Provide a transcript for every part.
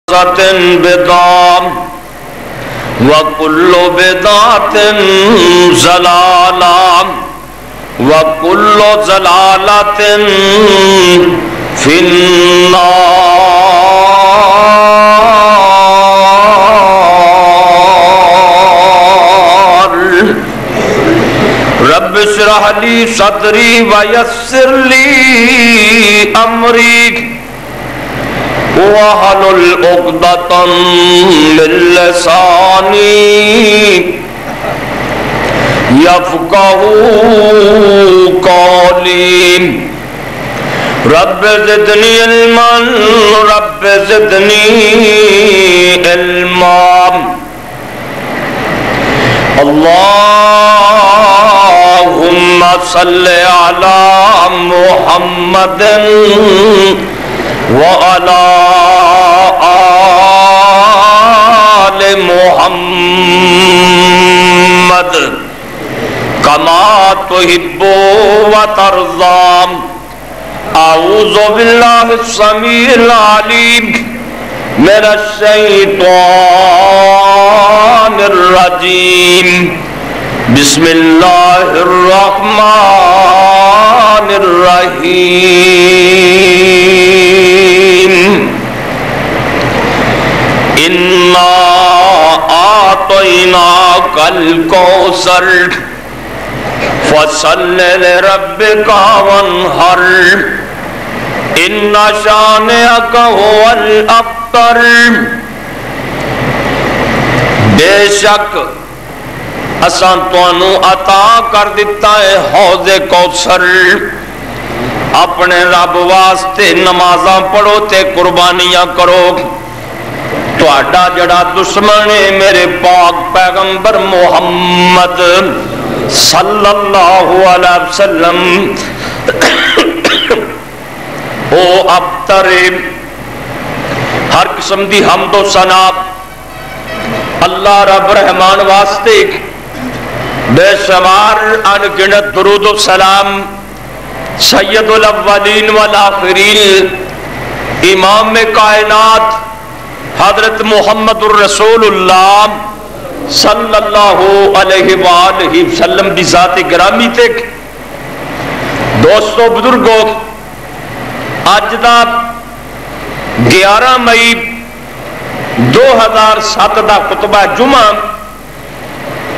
بدعة وكل بدعة ضلالة وكل ضلالة في النار. رب اشرح لي صدري ويسر لي أمري واحلل عقدة من لساني يفقهوا قولي. رب زدني علما رب زدني علما. اللهم صل على محمد وعلى آل محمد كما تحب وترضى. أعوذ بالله السميع العليم من الشيطان الرجيم. بسم الله الرحمن الرحيم. إنا أعطيناك الكوثر فصل لربك وانحر إن شانئك هو الأبتر. بے شک اساں تانوں عطا کر دیتا ہے حوض کوثر. اپنے رب واسطے نمازاں پڑھو تے قربانیاں کرو. تہاڈا جڑا دشمن ہے میرے پاک پیغمبر محمد صلی اللہ علیہ وسلم او ابتر. ہر قسم دی حمد و ثنا اللہ رب رحمان واسطے. بے شمار ان گنت درود و سلام سید الاولین والآخرین امام کائنات حضرت محمد الرسول اللہ صلی اللہ علیہ وآلہ وسلم دی ذات گرامی تک. دوستو بزرگو، اج دا 11 مئی 2007 دا خطبہ جمعہ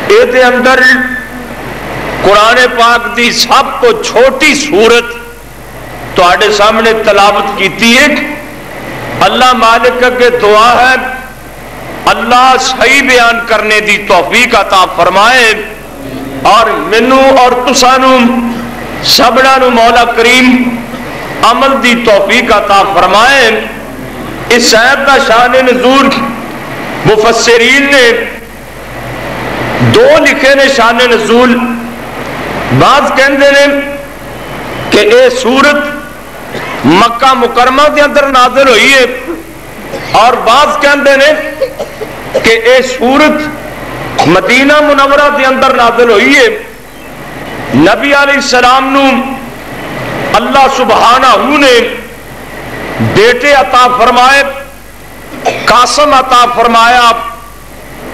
اے دے اندر قرآن پاک دی سب تو چھوٹی سورت تواڈے سامنے تلاوت کیتی ہے. اللہ مالک کے دعا ہے اللہ صحیح بیان کرنے دی توفیق عطا فرمائے اور مینوں اور تسانوں سبڑا نو مولا کریم عمل دی توفیق عطا فرمائے. اس آیت دا شان نزول مفسرین نے دو لکھے نے شان نزول. بعض کہندے نے کہ اے سورت مکہ مکرمہ دے اندر نازل ہوئی ہے اور بعض کہندے نے کہ اے سورت مدینہ منورہ دے اندر نازل ہوئی ہے. نبی علیہ السلام نو اللہ سبحانہ نے بیٹے عطا فرمائے، قاسم عطا فرمایا،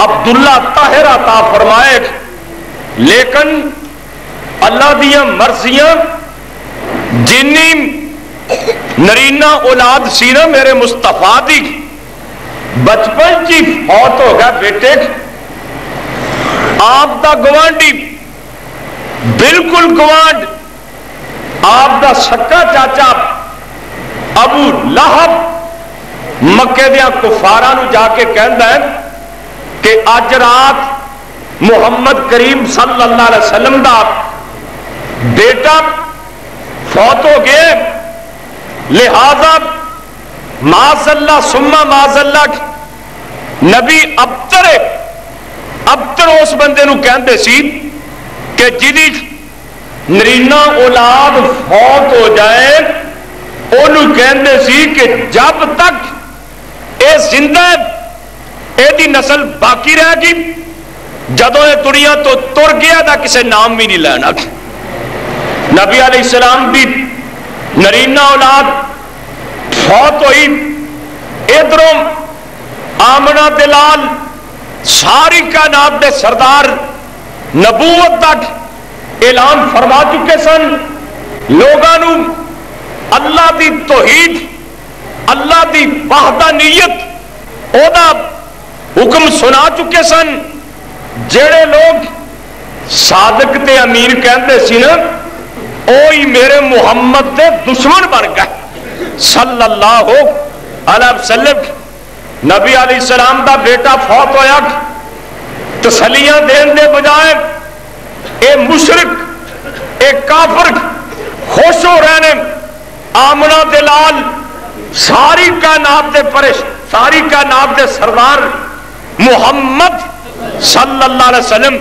عبداللہ طاہر عطا فرمائے. لیکن اللہ دیاں مرضیاں جنی نرینہ اولاد سی نا میرے مصطفیٰ دی بچپن جی فوت ہو گیا بیٹے. آپ دا گوانڈی بالکل گوانڈ آپ دا سکا چاچا ابو لہب مکے دیاں کفاراں نو جا کے کہندا ہے کہ اج رات محمد کریم صلی اللہ علیہ وسلم دا بیٹا فوت ہو گئے، لہذا معاذ اللہ ثم معاذ اللہ نبی ابتر اس بندے نو کہندے سی کہ جدی نرینہ اولاد فوت ہو جائے انہوں کہندے سی کہ جب تک اے زندہ ہے اے دی نسل باقی رہ گی، جدوں اے دنیا تو تر گیا دا کسے نام بھی نہیں لینا. نبی علیہ السلام بھی نرینہ اولاد فوت ہوئی، ادھروں آمنہ دلال ساری کائنات دے سردار نبوت تک اعلان فرما چکے سن، لوگوں اللہ دی توحید، اللہ دی وحدانیت او دا حکم سنا چکے سن۔ جڑے لوگ صادق تے امین کہندے سی نا، اوہی میرے محمد دے دشمن بن گئے صلی اللہ علیہ وسلم۔ نبی علیہ السلام دا بیٹا فوت ہویا، تسلیاں دین دے بجائے اے مشرک اے کافر خوش ہو رہے ہیں۔ آمنہ دلال ساری کائنات دے سردار محمد صلی اللہ علیہ وسلم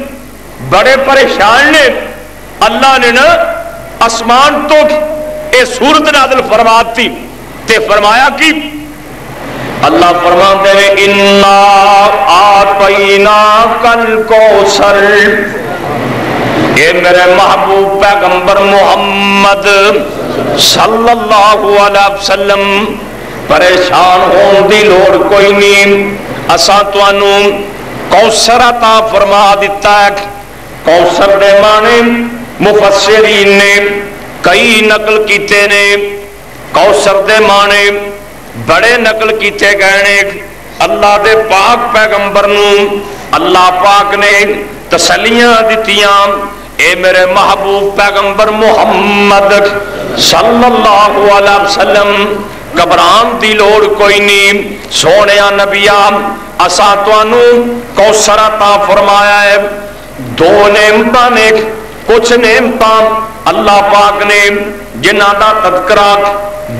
بڑے پریشان نے۔ اللہ نے نا آسمان تو اے سورت نازل فرماتی تے فرمایا کہ اللہ فرماتے ہیں اِنَّا آتَيْنَاكَ الْكَوْثَرَ، اے میرے محبوب پیغمبر محمد صلی اللہ علیہ وسلم پریشان ہون دی لوڑ کوئی نہیں، اساں تانوں کوثر عطا فرما دیتا ہے۔ کوثر دے معنی مفسرین نے کئی نقل کیتے نے، کوثر دے معنی بڑے نقل کیتے گئے نے۔ اللہ دے پاک پیغمبر نو اللہ پاک نے تسلیاں دتیاں، اے میرے محبوب پیغمبر محمد صلی اللہ علیہ وسلم گھبران دی لوڑ کوئی نہیں، سونیا نبیا اساں تانوں کوثر عطا فرمایا ہے۔ دو نعمتاں نے، کچھ نعمتاں اللہ پاک نے جنہاں دا تذکرہ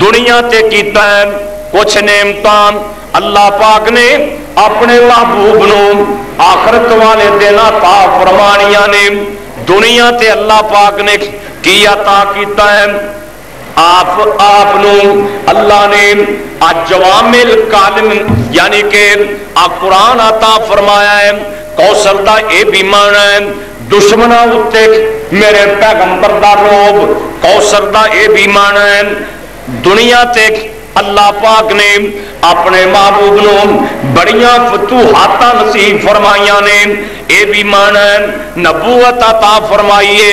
دنیا تے کیتا ہے، کچھ نعمتاں اللہ پاک نے اپنے محبوب نو آخرت والے دن عطا فرمانیاں نے۔ دنیا تے اللہ پاک نے کی عطا کیتا ہے، آپ نو اللہ نے جوامع کالم یعنی کہ قرآن عطا فرمایا ہے۔ کوثر دا اے بھی معنی ہے دشمناں اُتے میرے پیغمبر دا روب، کوثر دا اے بھی معنی ہے دنیا تے اللہ پاک نے اپنے محبوب نو بڑیاں فتوحات نصیب فرمائیاں نے۔ اے بھی معنی ہے نبوت عطا فرمائیے،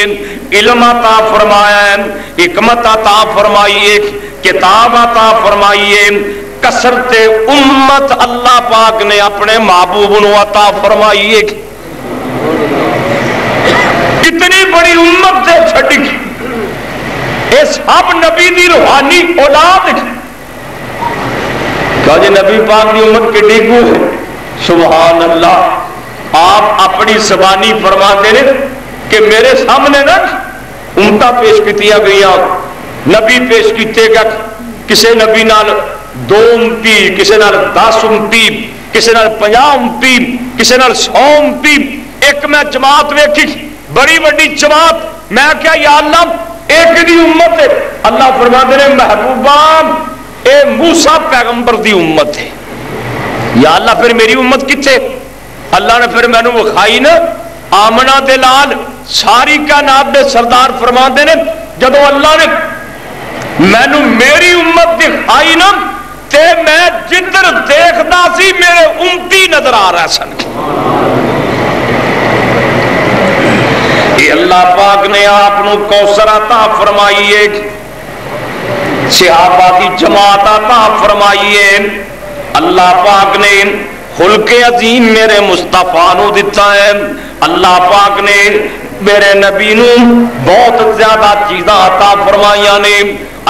علم عطا فرمایا ہے، حکمت عطا فرمائیے، کتاب عطا فرمائیے، کثرت امت اللہ پاک نے اپنے محبوب نو عطا فرمائیے۔ کتنی بڑی امت سے چھٹی، اے سب نبی دی روحانی اولاد۔ کہ جی نبی پاک دی امت کڈی کو ہے، سبحان اللہ۔ آپ اپنی زبانی فرماتے ہیں کہ میرے سامنے نا امتاں پیش کیتیاں گئیاں، نبی پیش کیتے گا، کسے نبی نال 2 امتی، کسے نال 10 امتی، کسے نال 50 امتی، کسے نال 100 امتی۔ ایک میں جماعت ویکھی بڑی بڑی جماعت، میں کیا یا اللہ ایک دی امت ہے؟ اللہ فرماتے ہیں محبوبہ اے موسیٰ پیغمبر دی امت ہے۔ یا اللہ پھر میری امت کتھے؟ اللہ نے پھر میں نے وکھائی نا آمنہ دلال ساری کائنات دے سردار فرماتے ہیں جدو اللہ نے میں نے میری امت دکھائی نا تے میں جدھر دیکھتا سی میرے امتی نظر آ رہا سن۔ یہ اللہ پاک نے آپ نو کوثر عطا فرمائیے، صحابہ کی جماعت عطا فرمائیے۔ اللہ پاک نے خلق عظیم میرے مصطفیٰ نو دیتا ہے۔ اللہ پاک نے میرے نبی نو بہت زیادہ چیزاں عطا فرمائیاں نے۔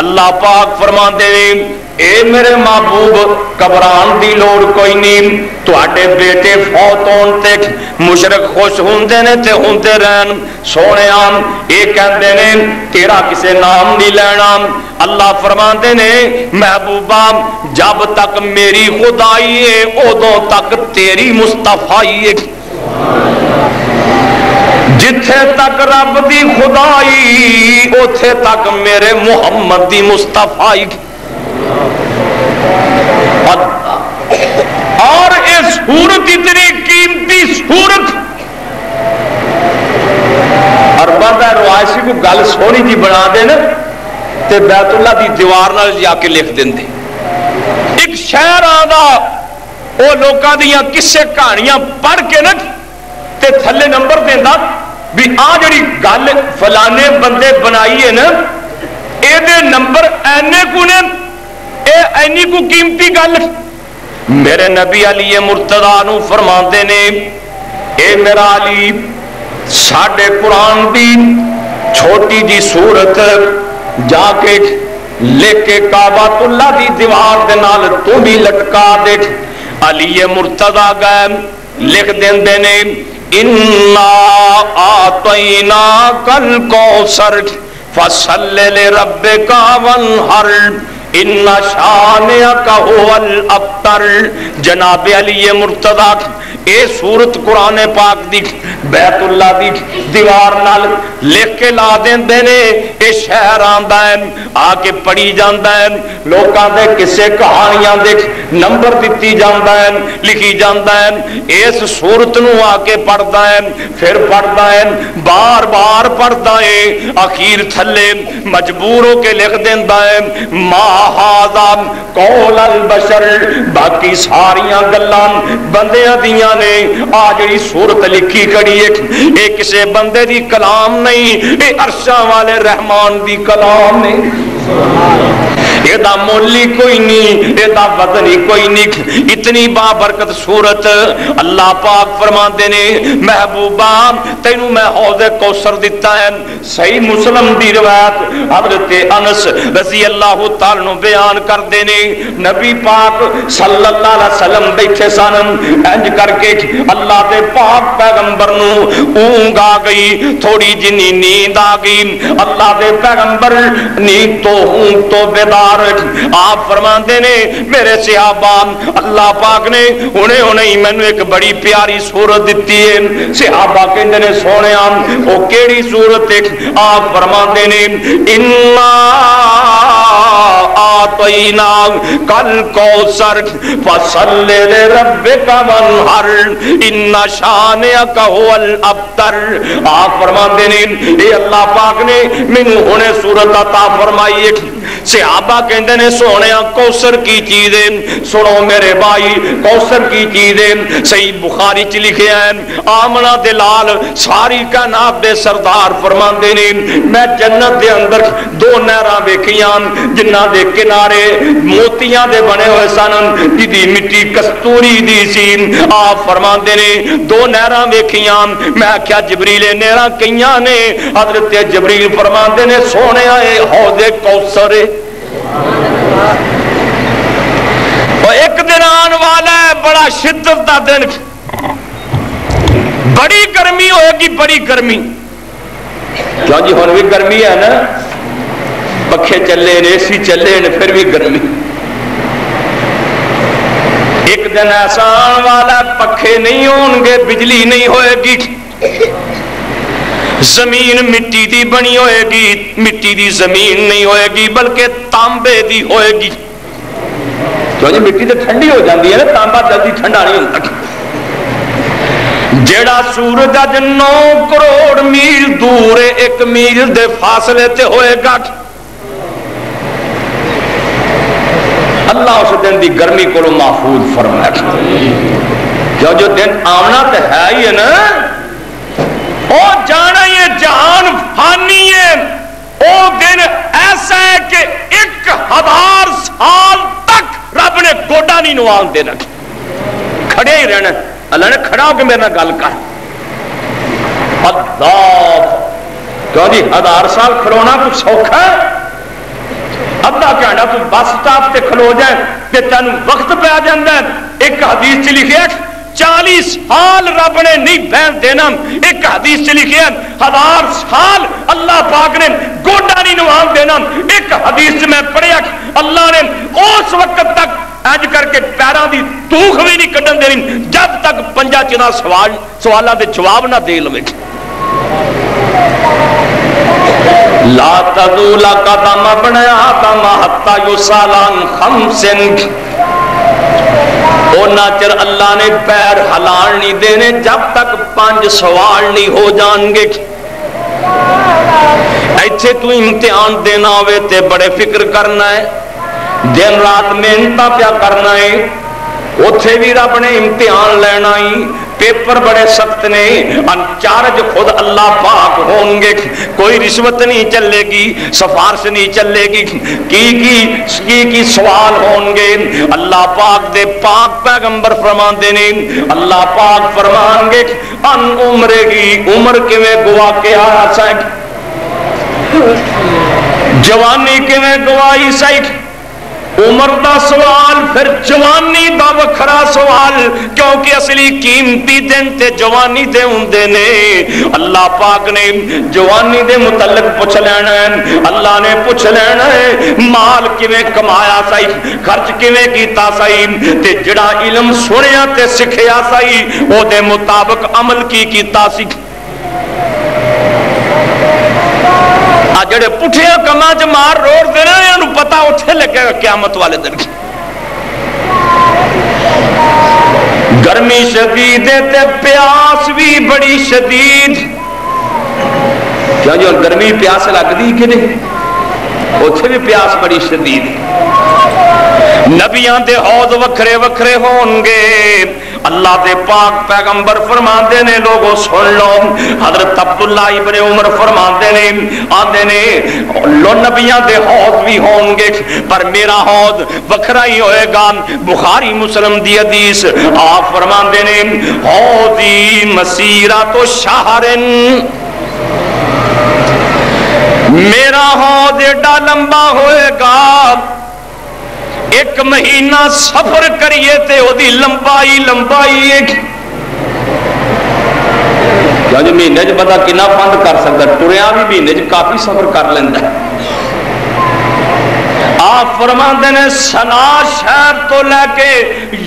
اللہ پاک فرماتے ہیں اے میرے محبوب گھبران دی لوڑ کوئی نہیں، تواڈے بیٹے فوت ہون تے مشرک خوش ہوندے نے تے ہوندے رہن، سونیا اے کہندے نے تیرا کسے نام نہیں لینا۔ اللہ فرماندے نے محبوبہ جب تک میری خدائی ہے ادوں تک تیری مصطفائی ہے، جتھے تک رب دی خدائی اوتھے تک میرے محمد دی مصطفائی۔ اور اس صورت اتنی قیمتی صورت، ارباں دا روایسی کو گل سونی جی بنا دینا تے بیت اللہ دی دیوار نال جا کے لکھ دیندے۔ ایک شہر آندا وہ لوگوں دیا کسے کہانیاں پڑھ کے نا تے تھلے نمبر دینا بھی آ جڑی گل فلانے بندے بنائی ہے نا یہ نمبر اینے کو نے اے اینی کو قیمتی گل. میرے نبی علی مرتضیٰ نو فرماندے نے اے میرا علی ساڈے قرآن دی چھوٹی جی سورت جا کے لکھ کے کعبۃ اللہ دی دیوار دے نال تو بھی لٹکا دے. علی مرتضیٰ گئے لکھ دیندے نے انا اعطیناک الکوثر فصل لربک وانحر ان شانئک هو الابتر. جناب علی مرتضیٰ اے سورت قرآن پاک دی بیت اللہ دی دیوار نال لکھ کے لا دیندے نے. اے شہر آندا ہے آ کے پڑھی جاندا ہے لوکاں دے کسے کہانیاں دے نمبر دتی جاندا ہے لکھی جاندا ہے. اس سورت نو آ کے پڑھدا ہے پھر پڑھدا ہے بار بار پڑھدا ہے اخیر تھلے مجبور ہو کے لکھ دیندا ہے ما ھذا قول البشر. باقی ساریاں گلاں بندیاں دیاں نے آ جڑی سورت لکھی کڑی اے کسے بندے دی کلام نہیں اے عرشاں والے رحمان دی کلام نہیں. یہ دا مولی کوئی نہیں یہ دا وزنی کوئی نہیں. اتنی بابرکت سورت اللہ پاک فرماندے نے محبوبہ تینوں میں حوض کوثر دیتا ہے. صحیح مسلم دی روایت حضرت انس رضی اللہ تعالی عنہ بیان کردے نے نبی پاک صلی اللہ علیہ وسلم بیٹھے سن انج کر کے اللہ دے پاک پیغمبر نو اونگ آ گئی تھوڑی جنی نیند آ گئی. اللہ دے پیغمبر نیند تو اونگ تو بیدار آپ فرماندے نے میرے صحابہ اللہ پاک نے انہیں مینوں ایک بڑی پیاری سورت دیتی ہے. صحابہ کہندے نے سونیا او کیڑی سورت ہے؟ آپ فرماندے نے انا اعطیناک الکوثر فصل لربک وانحر ان شانئک هو الابتر. آپ فرماندے نے اے اللہ پاک نے مینوں ہنے سورت عطا فرمائی ہے. صحابہ کہندے نے سونیا کوثر کی چیز ہے. سنو میرے بھائی کوثر کی چیز ہے. صحیح بخاری چ لکھیا ہے آمنہ دے لال ساری کائنات دے سردار فرماندے نے میں جنت دے اندر دو نہراں ویکھیاں جنہاں دے کنارے موتیاں دے بنے ہوئے سن جدی مٹی کستوری دی سی. آپ فرماندے نے دو نہراں ویکھیاں میں کیا جبریل نہراں کئیاں نے حضرت جبریل فرماندے نے سونیا اے حوض کوثر. اور ایک دن آن والا ہے بڑا شدت دا دن بڑی گرمی ہوئے گی بڑی گرمی. کیوں جی ہن بھی گرمی ہے نا پکھے چلے اے سی چلے پھر بھی گرمی. ایک دن ایسا آن والا پکھے نہیں ہون گے بجلی نہیں ہوئے گی زمین مٹی دی بنی ہوئے گی مٹی دی زمین نہیں ہوئے گی بلکہ تانبے دی ہوئے گی. تو جی مٹی تو ٹھنڈی ہو جاتی ہے نا تانبا جلدی ٹھنڈا نہیں ہوتا. جیڑا سورج اج 9 کروڑ میل دور ہے 1 میل دے فاصلے تے ہوئے گا. اللہ اس دن دی گرمی کو محفوظ فرمایا. جو دن آنا تو ہے ہی ہے نا او جانا یہ جہان فانی ہے. او دن ایسا ہے کہ 1000 سال تک رب نے گوڈا نہیں نوال دینا کھڑے ہی رہنا. اللہ نے کھڑا ہو کے میرے نال گل کر اللہ کیوں جی 1000 سال کھڑونا کچھ سوکھا ادھا گھنٹہ تو بس سٹاپ تے کھلو جائے تے تینوں وقت پہ آ جاتا ہے. ایک حدیث چ لکھے 40 سال رب نے نہیں بہن دینا. ایک حدیث چ لکھے 1000 سال اللہ پاک نے گوڈا نہیں نوال دینا. ایک حدیث میں پڑھیا اللہ نے اس وقت تک اج کر کے پیروں دی توخ بھی نہیں کڈن دینی جب تک 5 چنا سوالاں دے جواب نہ دے لوے. لا تزول قدم ابن آدم حتی یسأل عن 5 اونا چر اللہ نے پیر ہلان نہیں دینے جب تک 5 سوال نہیں ہو جان گے. ایتھے تو امتحان دینا ہوئے تے بڑے فکر کرنا ہے دن رات محنت پیا کرنا ہے اتھے بھی رب نے امتحان لینا ہی، پیپر بڑے سخت نے، انچارج خود اللہ پاک ہوں گے، کوئی رشوت نہیں چلے گی، سفارش نہیں چلے گی، کی سوال ہوں گے۔ اللہ پاک دے پاک پیغمبر فرماندے نے، اللہ پاک فرمان گے ان عمرے گی، عمر کیویں گوا کے آیا سائک، جوانی کیویں گوائی سائک، عمر دا سوال پھر جوانی دا وکھرا سوال، کیونکہ اصلی قیمتی دن تے جوانی دے ہوندے نے۔ اللہ پاک نے جوانی دے متعلق پوچھ لینا ہے، اللہ نے پوچھ لینا ہے مال کیویں کمایا سائی، خرچ کیویں کیتا سائی، تے جڑا علم سنیا تے سکھیا سائی او دے مطابق عمل کی کیتا سی۔ جڑے پٹھیاں کما چ مار روڑ دے نا، انہوں پتہ اٹھے لگے گا قیامت والے دن کی۔ گرمی شدید تے پیاس بھی بڑی شدید، کیوں جو گرمی پیاس لگ دی کہ نہیں، اتھے بھی پیاس بڑی شدید۔ نبیاں دے حوض وکھرے وکھرے ہون گے، اللہ دے پاک پیغمبر فرماندے نے، لوگوں سن لو، حضرت عبداللہ ابن عمر فرماندے نے، آندے نے لو نبیاں دے حوض بھی ہون گے پر میرا حوض وکھرا ہی ہوئے گا۔ بخاری مسلم دی حدیث، آپ فرماندے نے حوضی مسیرۃ شہرن، میرا حوض ایڈا لمبا ہوئے گا، ایک مہینہ سفر کریے تے او دی لمبائی لمبائی ایک، کیا جو مہینے جو بندہ کنا فند کر سکتا، ٹریا بھی مہینے جو کافی سفر کر لیندہ ہے۔ آپ فرماندے نے سنا شہر تو لے کے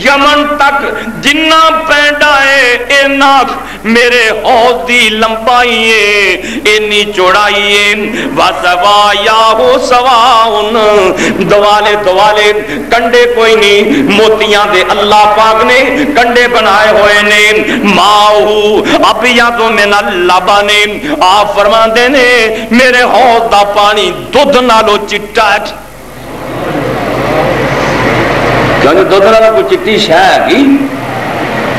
یمن تک جنہ پینڈا ہے اینا میرے حوض دی لمبائی ہے، اینی چوڑائی ہے، وَزَوَایَاهُ سَوَاءٌ، دوالے دوالے کنڈے کوئی نہیں، موتیاں دے اللہ پاک نے کنڈے بنائے ہوئے نے، مَاؤُهُ أَبْيَضُ مِنَ اللَّبَنِ، آپ فرماندے نے میرے حوض دا پانی دودھ نالو چٹا ہے، کیونکہ دودھ نالو کوئی چٹی شے ہے،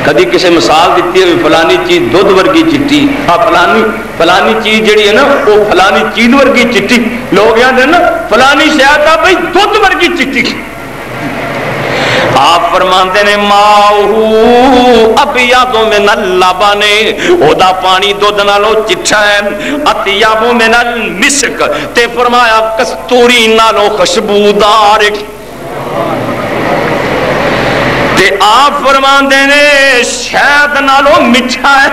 کدی کسی مثال دیتی ہے فلانی چیز دودھ ورگی چٹی، فلانی چیز جڑی ہے نا وہ فلانی چیز ورگی چٹی، لوگ یہاں دے نا فلانی شاید ہے بھئی دودھ ورگی چٹی۔ آپ فرماندے نے ماؤہو ابیض من اللبن، او دا پانی دودھ نالو چٹھا ہے، اطیب من المسک، تے فرمایا کستوری نالو خوشبودار، تے آپ فرماندے نے شہد نالو مٹھا ہے،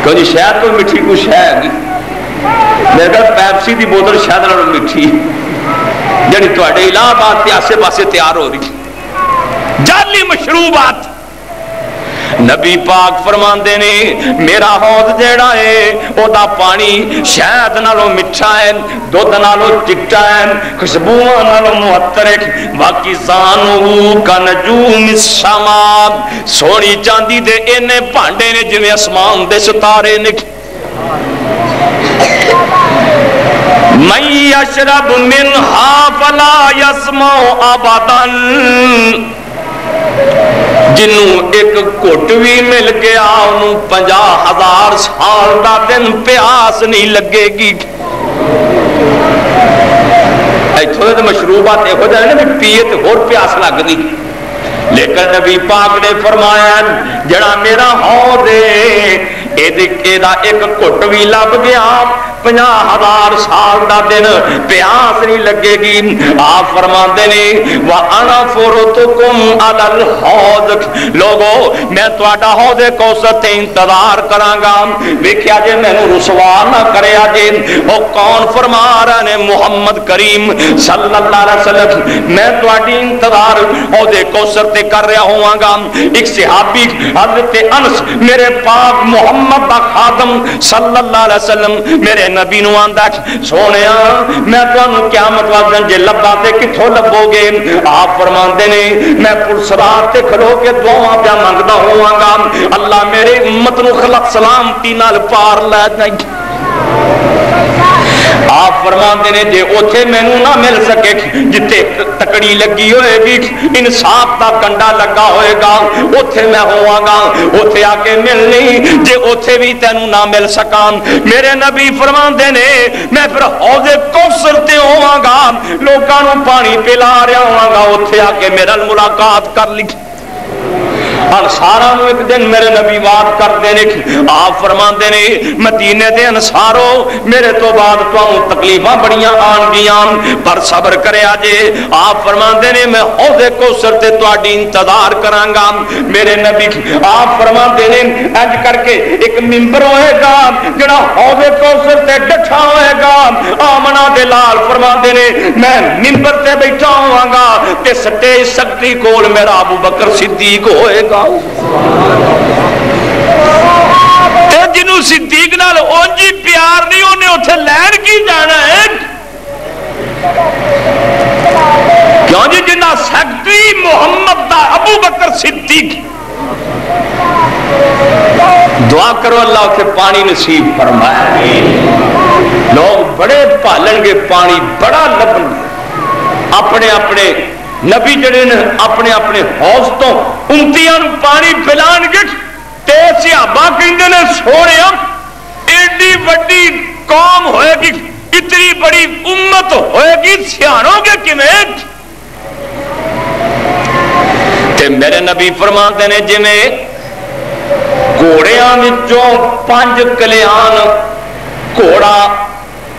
کیونکہ شہد تو مٹھی کو شہد ہے، میرے کہا پیپسی دی بوتل شہد نالو مٹھی، یعنی تو اڈے الہ آباد تے آسے پاسے تیار ہو رہی جعلی مشروبات۔ نبی پاک فرماندے نے میرا حوض جیڑا ہے او دا پانی شہد نالو مٹھا ہے، دودھ نالو چٹا ہے، خوشبوؤں نالو معطر ہے، باقی زانو کا نجوم السماء، سونی چاندی دے اینے بھانڈے نے جویں اسمان دے ستارے نے۔ من یشرب منہا فلا یسمع ابدا، جنوں ایک گھٹ بھی مل گیا انہوں 50,000 سال دا دن پیاس نہیں لگے گی۔ ایتھوڑے تو مشروبات ہو جائے نا پیئے تو اور پیاس لگ دی، لیکن نبی پاک نے فرمایا جڑا میرا حوض ہے ایدہ ایک گھٹ بھی لب گیا 50,000 سال دا دن پیاس نہیں لگے گی۔ آپ فرماندے نے وَأَنَا فُرُتُكُمْ عَلَى الْحَوْضِ، لوگو میں تواڈا حوض کوثر تے انتظار کرانگا، ویکھیا جے مینوں رسوا نہ کریا جے۔ او کون فرما رہے نے؟ محمد کریم صلی اللہ علیہ وسلم، میں تواڈی انتظار حوض کوثر تے کر رہا ہواں گا۔ ایک صحابی حضرت انس میرے پاک محمد دا خادم صلی اللہ علیہ وسلم میرے نبی نو آندا سونیا میں تانوں قیامت والے دن جے لبا تے کتھوں لبو گے؟ آپ فرماندے نے میں پرسرات تے کھلو کے دعاواں پیا منگدا ہوواں گا، اللہ میرے امت نو خلق سلامتی نال پار لے جائے۔ آپ فرماتے نے جے اوتھے مینوں نہ مل سکے جتے تکڑی لگی ہوئے گی انصاف دا کنڈا لگا ہوئے گا اوتھے میں ہوواں گا اوتھے آ کے ملنی جے اوتھے بھی تینوں نہ مل سکاں میرے نبی فرماندے نے میں پھر حوض کوثر تے ہوواں گا لوکاں نوں پانی پلا رہا ہوواں گا اوتھے آ کے میرے نال ملاقات کر لی انصاراں نوں ایک دن میرے نبی بات کردے نے آپ فرماندے نے مدینے دے انصارو میرے تو بعد تانوں تکلیفاں بڑیاں آن گیاں پر صبر کریا جے آپ فرماندے نے میں حوض کوثر تے تہاڈی انتظار کراں گا میرے نبی آپ فرماندے نے اج کر کے ایک منبر ہوئے گا جڑا حوض کوثر تے ڈٹھا ہوئے گا آمنہ دے لال فرماندے نے میں منبر تے بیٹھا ہوواں گا تے سٹیج سکتی کول میرا ابو بکر صدیق ہوئے گا تے جنوں صدیق نال اونجی پیار نہیں انہیں اتھے لین کی جانا ہے کیوں جی جنہ سیکٹری محمد دا ابو بکر صدیق دعا کرو اللہ اتھے پانی نصیب فرمائے لوگ بڑے پالن گے پانی بڑا لبن اپنے اپنے نبی جڑے نے اپنے اپنے حوض تو امتیاں پانی پلان گے تے صحابہ کہندے نے سونیا ایڈی بڑی قوم ہوئے گی اتنی بڑی امت ہوئے گی سیانوں گے کیویں تے میرے نبی فرماتے نے جویں گھوڑیاں وچوں 5 کلیان گھوڑا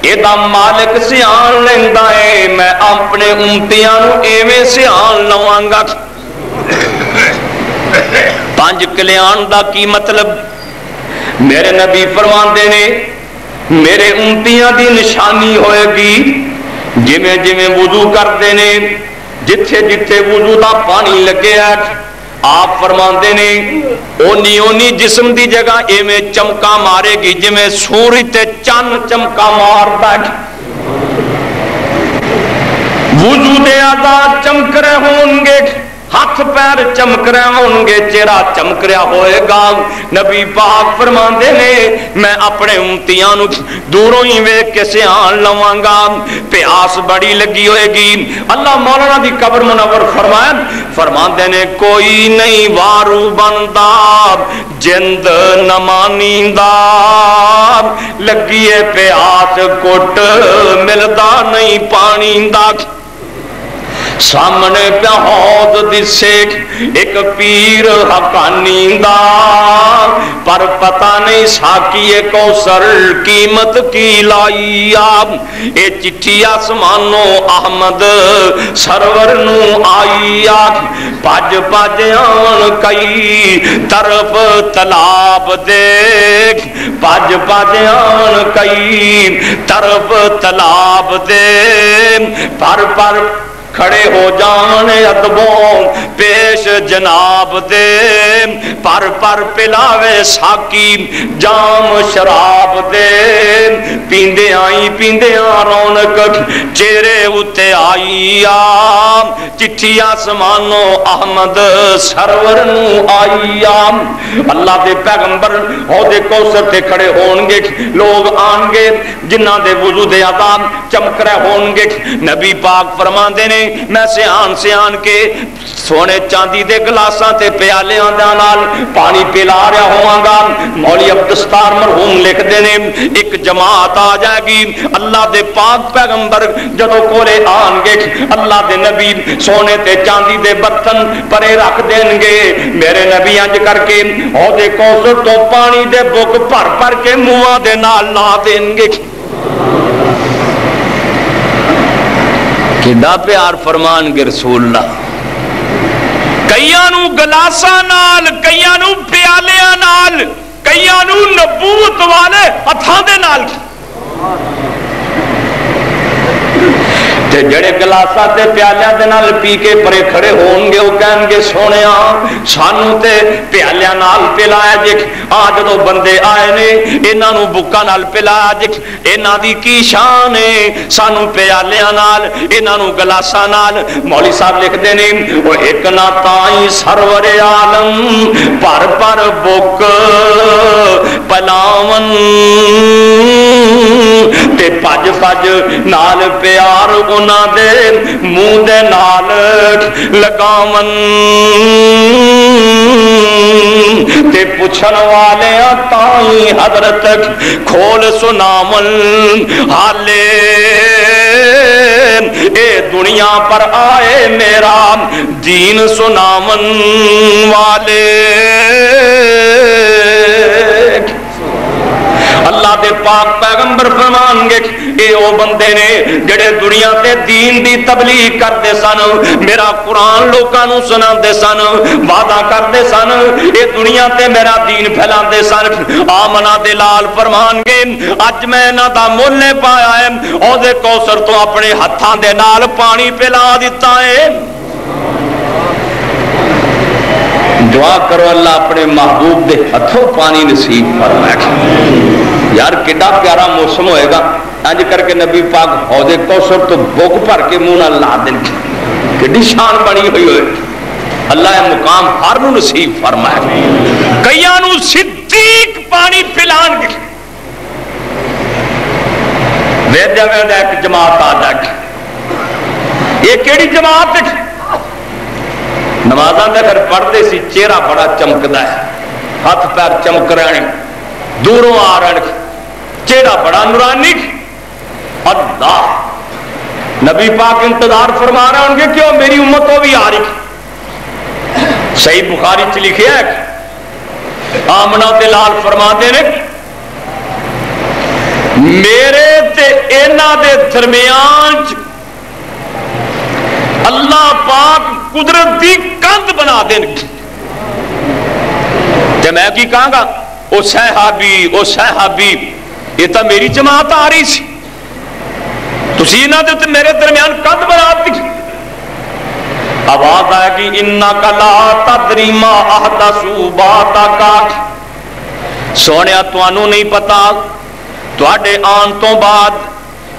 ایدہ مالک سیان لیندہ ہے میں اپنے امتیاں نو ایویں سیان لواں گا 5 کلیان دا کی مطلب میرے نبی فرماندے نے میرے امتیاں دی نشانی ہوئے گی جویں جویں وضو کردے نے جتھے جتھے وضو دا پانی لگے ہے آپ فرماندے نے اونی اونی جسم دی جگہ ایویں چمکا مارے گی جویں سورج تے چن چمکا ماردا ہے وضو دے آزاد چمک رہے ہوں گے ہاتھ پیر چمک رہے ہوں گے چہرہ چمک رہا ہوئے گا نبی پاک فرماندے نے میں اپنے امتیاں نو دوروں ہی ویکھ کے سیان لواں گا پیاس بڑی لگی ہوئے گی اللہ مولانا دی قبر منور فرماندے نے کوئی نہیں وارو بندا جند نہ مانیندا لگیے پیاس کٹ ملدا نہیں پانی دا سامنے پہ حوض دسے ایک پیر حقانی دا پر پتہ نہیں ساکیے کوثر قیمت کی لائی آپ اے چٹھی آسمانوں احمد سرور نو آئی آپ پاج پاج آن کئی طرف تلاب دیکھ پاج پاج آن کئی طرف تلاب دیکھ پر کھڑے ہو جانے ادبوں پیش جناب دے پر پلاوے ساکی جام شراب دے پیندے آئیں رونق چہرے اتے آئی آم چٹھی آسمانوں احمد سرور نو آئی آم اللہ دے پیغمبر حوض کوثر تے کھڑے ہونگے لوگ آنگے جنہ دے وضو دے عذاب چمک رہے ہونگے نبی پاک فرمان دینے میں سیان کے سونے چاندی دے گلاساں تے پیالیاں دے نال پانی پلا رہا ہواں گا مولوی عبدالستار مرحوم لکھ دینے ایک جماعت آ جائے گی اللہ دے پاک پیغمبر جدو کولے آن گے اللہ دے نبی سونے تے چاندی دے برتن پرے رکھ دیں گے میرے نبی انج کر کے حوض کوثر تو پانی دے بک پر کے منہاں دے نال لا دیں گے کیڈا پیار فرمان گے رسول اللہ کئیاں نو گلاساں نال کئیاں نو پیالیاں نال کئیاں نو نبوت والے ہتھاں دے نال تے جڑے گلاساں تے پیالیاں دے نال پی کے پرے کھڑے ہون گے او کہن گے سونیا سانو تے پیالیاں نال پلایا جے آ جدوں بندے آئے نے انہاں نو بکاں نال پلایا جے انہاں دی کی شان ہے سانو پیالیاں نال انہاں نو گلاساں نال مولوی صاحب لکھ دے نے او ایک نہ تائیں سرور عالم پر بک پلاون تے پج پج نال پیار انہاں دے منہ دے نال لگاون تے پوچھن والے تائیں حضرت کھول سناون حالے اے دنیا پر آئے میرا دین سناون والے اللہ دے پاک پیغمبر فرمان گے اے او بندے نے جڑے دنیا تے دین دی تبلیغ کرتے سن میرا قرآن لوکاں نوں سناندے سن وعدہ کرتے سن اے دنیا تے میرا دین پھیلاندے سن آمنا دے لال فرمان گے اج میں انہاں دا مول پایا ہے او دے کوثر تو اپنے ہتھاں دے نال پانی پلا دتا ہے دعا کرو اللہ اپنے محبوب دے ہتھوں پانی نصیب فرمائے یار کڈا پیارا موسم ہوئے گا انج کر کے نبی پاک حوض کوثر تو بوک بھر کے منہ نال لا دین کڈی شان بنی ہوئی ہوئے اللہ مقام ہر نو نصیب فرمائے کئیاں نو صدیق پانی پلان گے ویدیا ویدیا ایک جماعت آ جائے یہ کیڑی جماعت ہے نمازاں دے گھر پڑھتے سی چہرہ بڑا چمکدا ہے ہاتھ پیر چمک رہے دوروں آ رہے چہرہ بڑا نورانی اللہ نبی پاک انتظار فرما رہے ہوں گے کیوں میری امت ہو بھی آ رہی صحیح بخاری چ لکھے ہے آمنہ تے لال فرما دے نے میرے تے اینا دے درمیان اللہ پاک قدرت دی کند بنا دیں تے میں کی کہاں گا او صحابی یہ تا میری جماعت آ رہی سی تسی نہ دے تے میرے درمیان کند بنا دی آواز آئے گی انکا لا تدری ما احدثوا بعدک سونیا توانوں نہیں پتا تواڈے آن تو بعد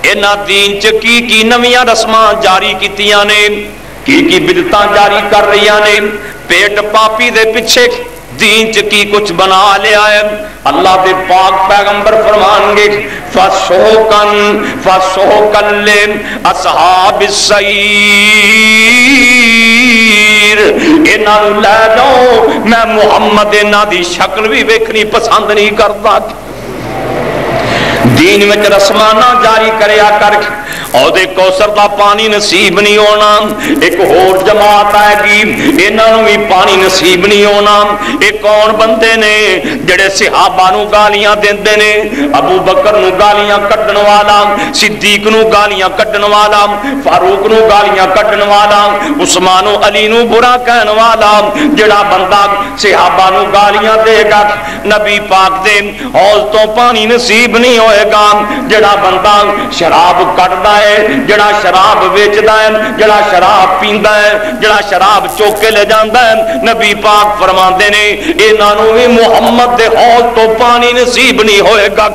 اینا دین چ کی نویاں رسماں جاری کیتیاں نے کی بدعتاں جاری کر رہیاں نے پیٹ پاپی دے پیچھے دین چ کی کچھ بنا لیا ہے اللہ دے پاک پیغمبر فرمان گے فسوکن اصحاب السعیر انہاں نوں لے جاؤ میں محمد انہاں دی شکل بھی ویکھنی پسند نہیں کردا دین میں رسمانہ جاری کریا کر عہدے کوثر دا پانی نصیب نہیں ہونا ایک اور جماعت آئے گی انہوں بھی پانی نصیب نہیں ہونا ایک کون بندے نے جڑے صحابہ نو گالیاں دیندے نے ابو بکر نو گالیاں کڈن والا صدیق نو گالیاں کڈن والا فاروق نو گالیاں کڈن والا عثمان و علی نو برا کہن والا جڑا بندہ صحابہ نو گالیاں دے گا نبی پاک دے حوض تو پانی نصیب نہیں ہوئے گا جڑا بندہ شراب کڈدا ہے جڑا شراب ویچدا ہے جڑا شراب پیندا ہے جڑا شراب چوک کے لے جاندا ہے نبی پاک فرماندے نے انہاں نوں وی محمد دے حوض تو پانی نصیب نہیں ہوئے گا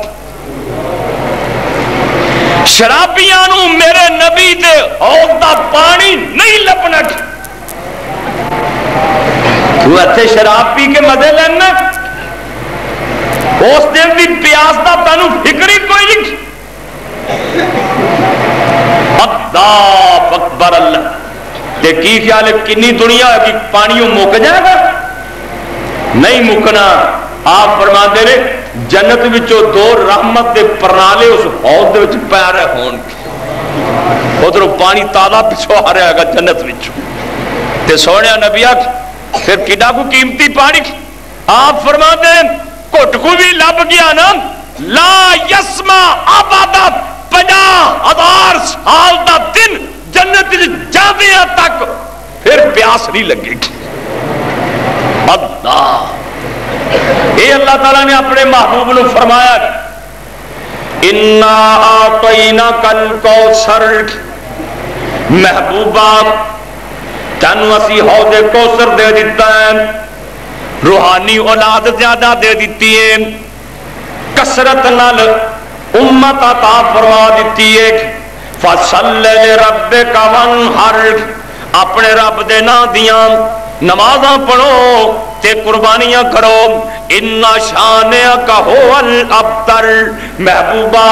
شرابیاں نوں میرے نبی دے حوض دا پانی نہیں لبنا تو اتھے شراب پی کے مزے لینا اس دن بھی پیاس دا تانوں فکر ہی کوئی نہیں اللہ اکبر اللہ تے کی خیال ہے کنی دنیا ہے کہ پانیوں مک جائے گا نہیں مکنا آپ فرماندے نے جنت وچوں دو رحمت دے پرنالے اس حوض دے وچ پے رہے ہون ادھروں پانی تازہ پچھو آ رہا ہے جنت وچوں تے سونے نبی پھر کڈا کو قیمتی پانی آپ فرماندے گھٹ کو بھی لب گیا نا لا یسما آبادا 50,000 سال دا دن جنت جاندیاں تک پھر پیاس نہیں لگے گی اللہ اے اللہ تعالیٰ نے اپنے محبوب نے فرمایا انا اعطیناک الکوثر محبوبہ تینوں اسی حوض کوثر دے دیتا ہے روحانی اولاد زیادہ دے دیتی ہے کثرت نال امت عطا فرما دیتی ہے فصل لربک وانحر اپنے رب دے نا دیاں نمازاں پڑھو تے قربانیاں کرو اِنَّ شَانِئَكَ هُوَ الْأَبْتَرُ محبوبہ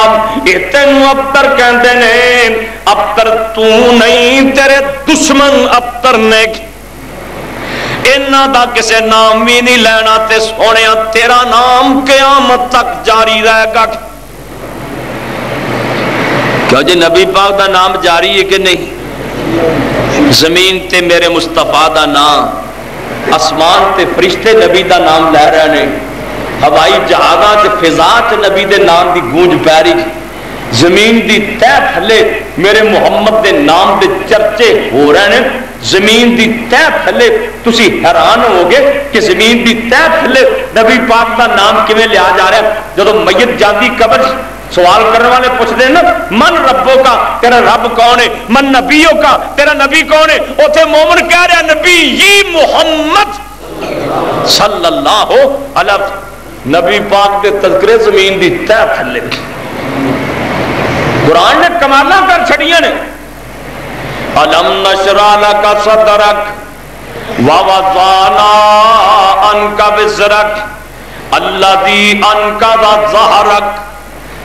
یہ تینوں ابتر کہندے نے ابتر تو نہیں تیرے دشمن ابتر نے انہاں دا کسے نام بھی نہیں لینا تے سونیا تیرا نام قیامت تک جاری رہے گا کیوں جی نبی پاک دا نام جاری ہے کہ نہیں زمین تے میرے مصطفیٰ دا نام اسمان تے فرشتے نبی دا نام لے رہے نے ہوائی جہازاں تے فضا تے نبی دے نام دی گونج پہ رہی زمین دی تہ تھلے میرے محمد دے نام دے چرچے ہو رہے ہیں زمین دی تہ تھلے تسی حیران ہوگے کہ زمین دی تہ تھلے نبی پاک دا نام کیویں لیا جا رہا ہے جدو میت جاندی قبر سوال کرنے والے پوچھتے ہیں نا من ربوں کا تیرا رب کون ہے من نبیوں کا تیرا نبی کون ہے اوتھے مومن کہہ رہا نبی یہ محمد صلی اللہ علیہ نبی پاک دے تذکرے زمین دی تہ تھلے قرآن نے کمالاں کر چھڑیاں نے الم نشرح لک صدرک ووضعنا عنک وزرک الذی انقض ظہرک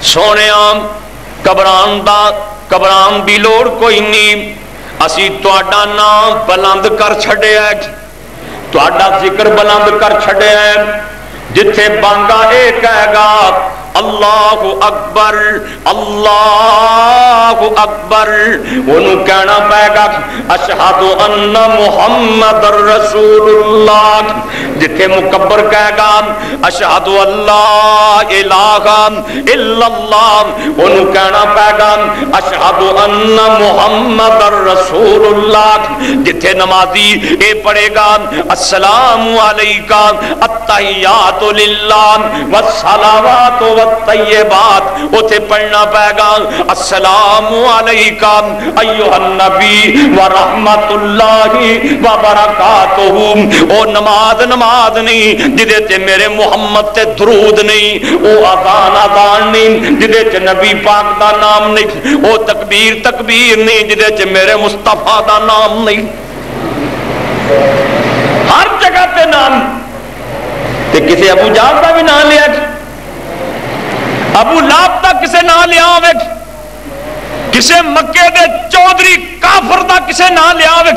سونیاں قبران دی لوڑ کوئی نہیں اسی تہاڈا نام بلند کر چھڈیا ہے تہاڈا ذکر بلند کر چھڈیا ہے جتھے بانگا اے کہے گا اللہ اکبر اللہ اکبر انہوں کہنا پائے گا اشہد ان محمد رسول اللہ جتھے مکبر کہے گا اشہد اللہ الہ الا اللہ انہوں کہنا پائے گا اشہد ان محمد رسول اللہ جتھے نمازی اے پڑھے گا السلام علیکہ التحیات للہ والصلوات والطیبات اوتے پڑھنا پائے گا السلام علیکہ ایھا النبی ورحمت اللہ وبرکاتہ او نماز نہیں جدے تے میرے محمد تے درود نہیں او اذان نہیں جدے تے نبی پاک دا نام نہیں او تکبیر نہیں جدے تے میرے مصطفیٰ دا نام نہیں ہر جگہ تے نام تے کسی ابو جہل دا بھی نام لیا ابو لہب دا کسے نام لیا ہوئے کسے مکے دے چودھری کافر دا کسے نام لیا ہوئے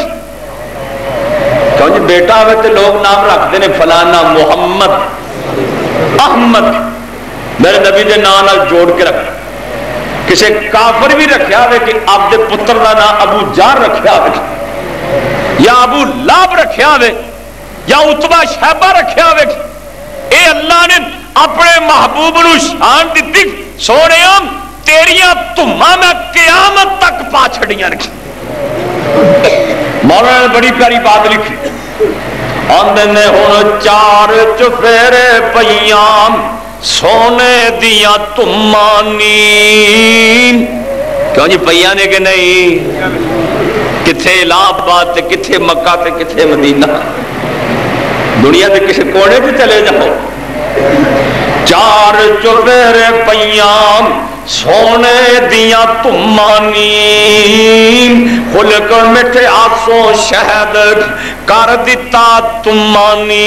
کیوں جی بیٹا ہوئے تے لوگ نام رکھ دینے فلانا محمد احمد میرے نبی دے نام نال جوڑ کے رکھ کسے کافر بھی رکھیا ہوئے کہ آپ دے پتر دا نام ابو جہل رکھیا ہوئے یا ابو لہب رکھیا ہوئے یا عتبہ شیبہ رکھیا ہوئے اے اللہ نے اپنے محبوب نو شان دیتی سونیاں تیریاں تمہاں میں قیامت تک پا چھڑیاں رکھی مولانا نے بڑی پیاری بات لکھی آندے نے ہن چار چفیرے پیام سونے دیاں تمہاں نی کیوں جی پیاں نے کہ نہیں کتھے الہ آباد تے کتھے مکہ تے کتھے مدینہ دنیا دے کسی کونے پہ چلے جاؤ چار چفیرے پیام سونے دیاں تمانی خلق مٹھے آسوں شہد کر دیتا تمانی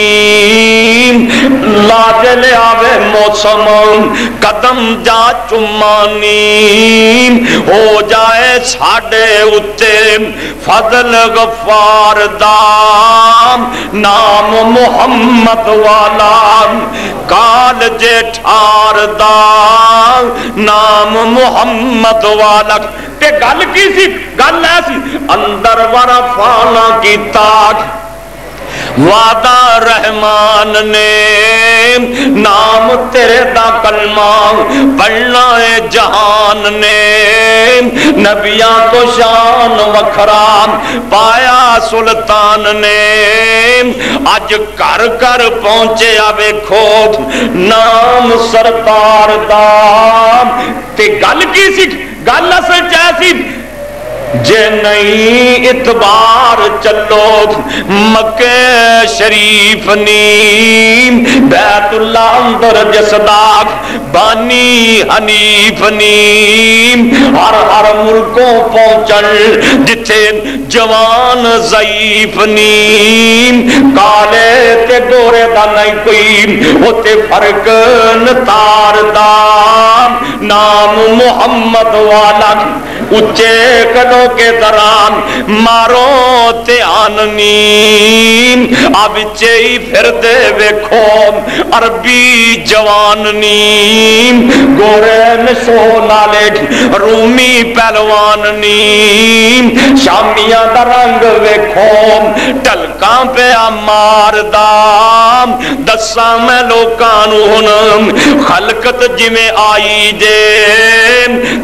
لاجل آوے موسم قدم جا چمانی ہو جائے ساڑے اتے فضل غفار دام نام محمد والا کال جیٹھار دام نام محمد والا تے گل کی سی گل ایسی اندر ورفانا کی تاک وعدہ رحمان نے نام تیرے دا کلمہ پڑھنا ہے جہان نے نبیاں تو شان وکھرام پایا سلطان نے اج کر کر پہنچے آوے کھوٹ نام سرکار دا تے گل کی سی گل اصل چیسی جے نہیں اتبار چلو مکہ شریف نیم بیت اللہ اندر جسداک بانی حنیف نیم ہر ہر ملکوں پہنچن جتھے جوان ضعیف نیم کالے تے گورے دا نہیں کوئی ہوتے فرق نتار دام نام محمد والا اچے کدوں کے درام مارو تے آننیم اب چئی پھر دے ویکھو عربی جوان نیم گورے نشو نالے رومی پہلوان نیم شامیاں دا رنگ ویکھو ٹلکاں پہ مار دام دساں میں لوکانو ہنم خلقت جی میں آئی جے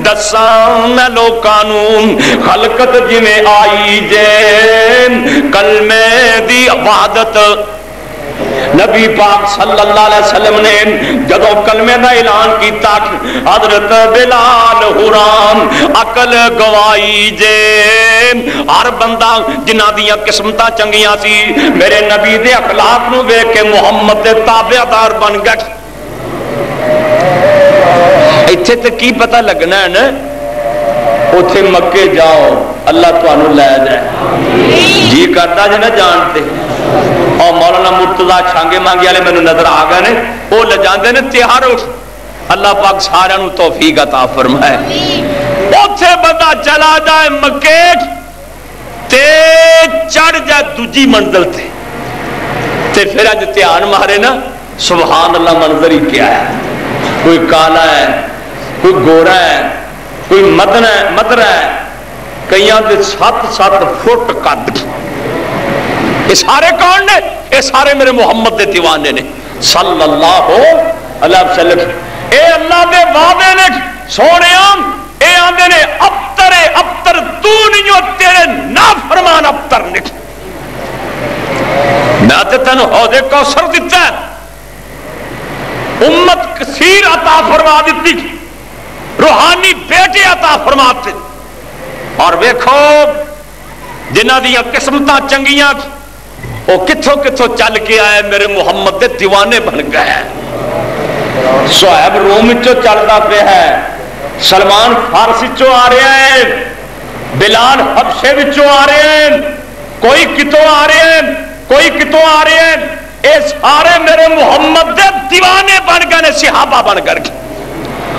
دساں میں لوکانو خلقت جی میں آئی جے کلمے دی وحدت نبی پاک صلی اللہ علیہ وسلم نے جدو کلمے دا اعلان کیتا حضرت بلال حرام عقل گوائی جے ہر بندہ جنہ دیاں قسمتاں چنگیاں سی میرے نبی دے اخلاق نو ویکھ کے محمد دے تابعدار بن گئے ایتھے تے کی پتہ لگنا ہے نا اوتھے مکے جاؤ اللہ تانوں لے جائے جی کردا جے نہ جانتے اور مولانا مرتضی چھانگے مانگے والے مینوں نظر آ گئے نے وہ لے جاندے نے تیار ہو اللہ پاک سارے نوں توفیق عطا فرمائے اوتھے بندہ چلا جائے مکے تے چڑھ جائے دوجی منزل تے پھر اج دھیان مارے نا سبحان اللہ منظر ہی کیا ہے کوئی کالا ہے کوئی گورا ہے کوئی مدر ہے کئیاں دے 7-7 فٹ قد یہ سارے کون نے یہ سارے میرے محمد دے دیوانے نے صلی اللہ علیہ وسلم اے اللہ دے وعدے نے سونے اے آندے نے ابتر تو نہیں ہو تیرے نافرمان ابتر نے میں تے تینوں حوض کوثر دیتا ہے امت کثیر عطا فرما دیتی روحانی بیٹے عطا فرماتے اور ویکھو جنہ دیاں قسمتاں چنگیاں وہ کتھوں کتھوں چل کے آئے میرے محمد دے دیوانے بن گئے صہیب روم چو چلتا پہ ہے سلمان فارسی چو آ رہے ہیں بلال حبشے وچوں آ رہے ہیں کوئی کتوں آ رہے ہیں کوئی کتوں آ رہے ہیں اے سارے میرے محمد دے دیوانے بن گئے صحابہ بن گئے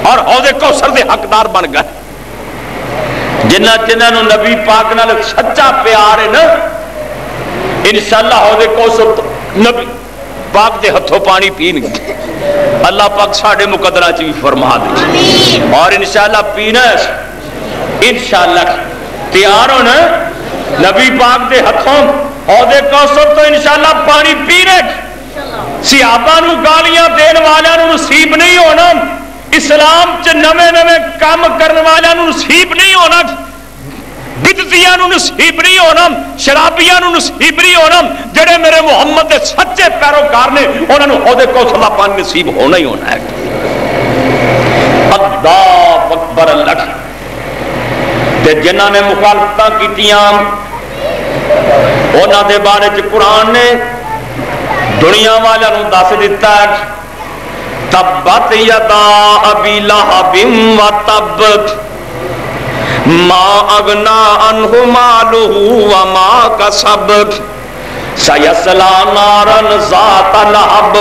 اور حوض کوثر دے حقدار بن گئے جنہ نو نبی پاک نال سچا پیار ہے نا انشاءاللہ حوض کوثر نبی پاک دے ہتھوں پانی پین گے اللہ پاک ساڑھے مقدرہ چی فرما دے اور انشاءاللہ پینا ہے انشاءاللہ تیار ہو نا نبی پاک دے ہتھوں حوض کوثر تو انشاءاللہ پانی پینے صحابہ نو گالیاں دین والیاں نو نصیب نہیں ہونا اسلام چ نویں کام کرنے والیاں نو نصیب نہیں ہونا بدعتیاں نو نصیب نہیں ہونا شرابیاں نو نصیب نہیں ہونا جڑے میرے محمد دے سچے پیروکار نے انہاں نو حوض کوثر دا پانی نصیب ہونا ہی ہونا ہے اللہ اکبر اللہ تے جنہاں نے مخالفتاں کیتیاں انہاں دے بارے چ قرآن نے دنیا والیاں نو دس دیتا ہے تبت یدا ابی لہب وتب ما اغنا عنہ مالہ وما کسب سیصلی نارا ذات لہب